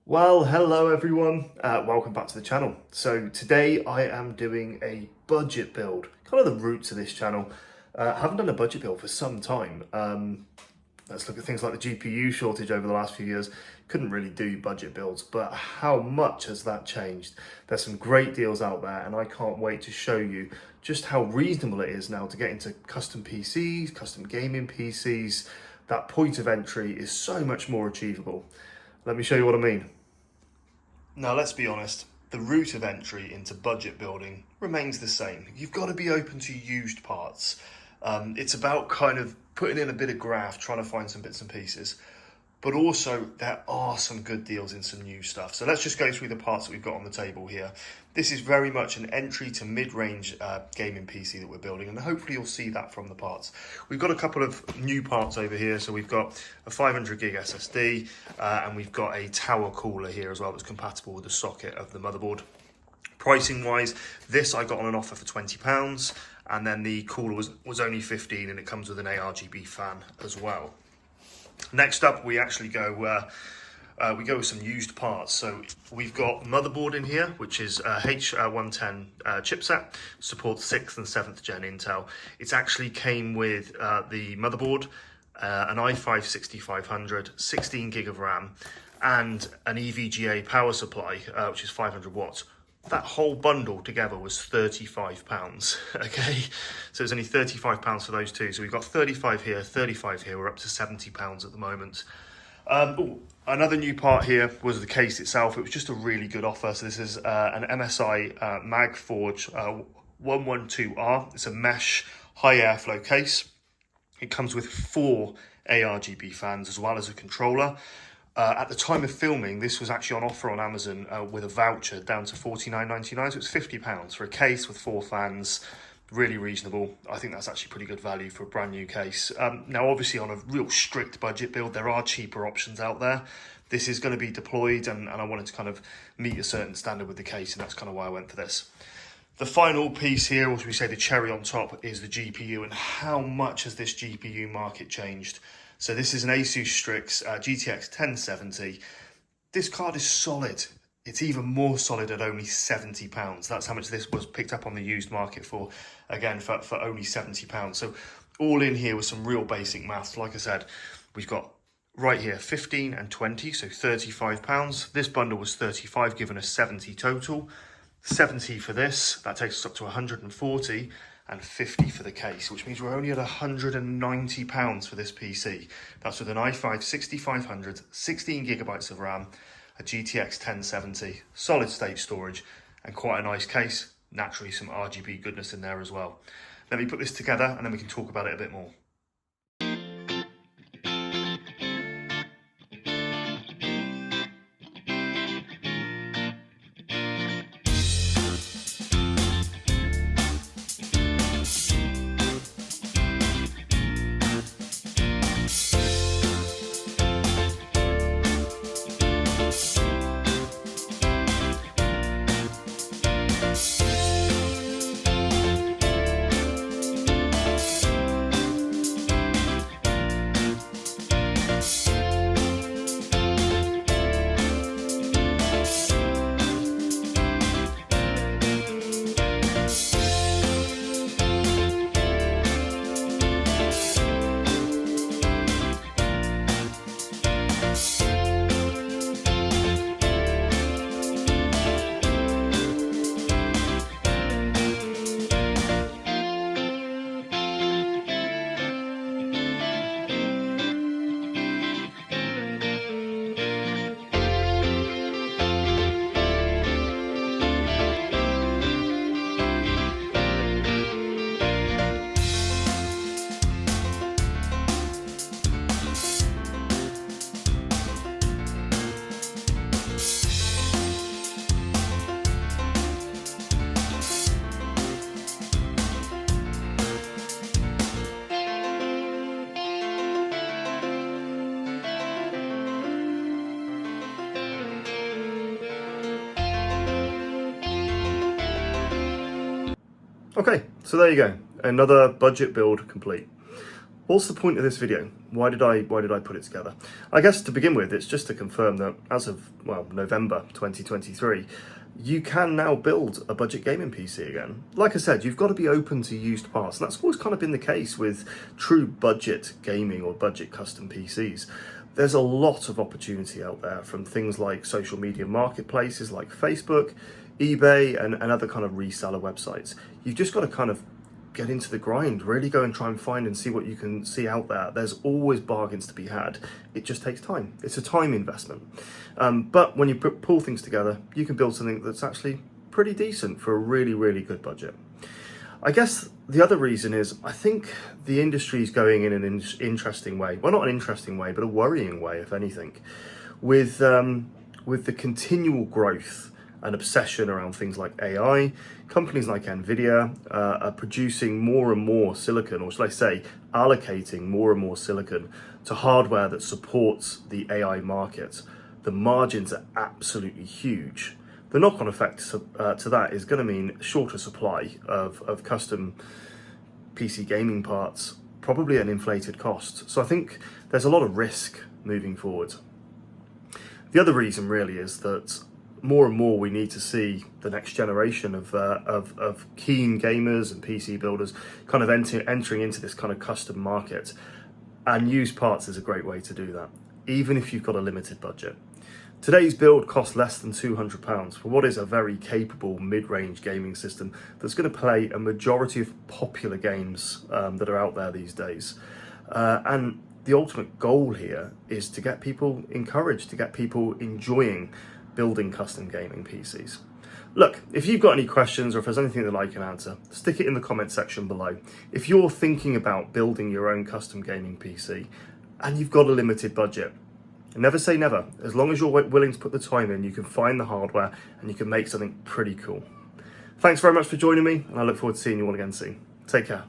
Well, hello everyone, welcome back to the channel. So today I am doing a budget build, kind of the roots of this channel. I haven't done a budget build for some time. Let's look at things like the GPU shortage over the last few years. Couldn't really do budget builds, but how much has that changed? There's some great deals out there and I can't wait to show you just how reasonable it is now to get into custom PCs, custom gaming PCs. That point of entry is so much more achievable. Let me show you what I mean. Now, let's be honest, the route of entry into budget building remains the same. You've got to be open to used parts. It's about kind of putting in a bit of graft, trying to find some bits and pieces. But also, there are some good deals in some new stuff. So let's just go through the parts that we've got on the table here. This is very much an entry to mid-range gaming PC that we're building, and hopefully you'll see that from the parts. We've got a couple of new parts over here. So we've got a 500 gig SSD, and we've got a tower cooler here as well that's compatible with the socket of the motherboard. Pricing wise, this I got on an offer for £20, and then the cooler was only 15, and it comes with an ARGB fan as well. Next up, we actually go with some used parts. So we've got motherboard in here, which is H110 chipset, supports 6th and 7th gen Intel. It actually came with the motherboard, an i5-6500, 16 gig of RAM, and an EVGA power supply, which is 500 watts. That whole bundle together was £35, okay? So it's only £35 for those two. So we've got 35 here, 35 here. We're up to £70 at the moment. Another new part here was the case itself. It was just a really good offer. So this is an MSI MagForge 112R. It's a mesh high airflow case. It comes with 4 ARGB fans as well as a controller. At the time of filming, this was actually on offer on Amazon with a voucher down to £49.99, so it's £50 for a case with 4 fans. Really reasonable. I think that's actually pretty good value for a brand new case. Now, obviously, on a real strict budget build, there are cheaper options out there. This is going to be deployed, and I wanted to kind of meet a certain standard with the case, and that's kind of why I went for this. The final piece here, or should we say the cherry on top, is the GPU, and how much has this GPU market changed? So this is an Asus Strix GTX 1070. This card is solid. It's even more solid at only £70. That's how much this was picked up on the used market for, again, for only £70. So all in here with some real basic maths. Like I said, we've got right here 15 and 20, so £35. This bundle was 35, giving us 70 total. 70 for this, that takes us up to 140, and 50 for the case, which means we're only at £190 for this PC. That's with an i5-6500, 16 gigabytes of RAM, a GTX 1070, solid state storage, and quite a nice case. Naturally, some RGB goodness in there as well. Let me put this together and then we can talk about it a bit more. Okay, so there you go, another budget build complete. What's the point of this video? Why did I put it together? I guess to begin with, it's just to confirm that as of, well, November 2023, you can now build a budget gaming PC again. Like I said, you've got to be open to used parts, and that's always kind of been the case with true budget gaming or budget custom PCs. There's a lot of opportunity out there from things like social media marketplaces like Facebook, eBay, and other kind of reseller websites. You've just got to kind of get into the grind, really go and try and find and see what you can see out there. There's always bargains to be had. It just takes time. It's a time investment. But when you pull things together, you can build something that's actually pretty decent for a really, really good budget. I guess the other reason is I think the industry is going in an interesting way. Well, not an interesting way, but a worrying way, if anything. With the continual growth and obsession around things like AI, companies like Nvidia are producing more and more silicon, or should I say, allocating more and more silicon to hardware that supports the AI market. The margins are absolutely huge. The knock-on effect to that is going to mean shorter supply of custom PC gaming parts, probably an inflated cost. So I think there's a lot of risk moving forward. The other reason really is that more and more we need to see the next generation of keen gamers and PC builders kind of entering into this kind of custom market, and used parts is a great way to do that, even if you've got a limited budget. Today's build costs less than £200 for what is a very capable mid-range gaming system that's going to play a majority of popular games that are out there these days. And the ultimate goal here is to get people encouraged, to get people enjoying building custom gaming PCs. Look, if you've got any questions or if there's anything that I can answer, stick it in the comment section below. If you're thinking about building your own custom gaming PC and you've got a limited budget, never say never. As long as you're willing to put the time in, you can find the hardware and you can make something pretty cool. Thanks very much for joining me, and I look forward to seeing you all again soon. Take care.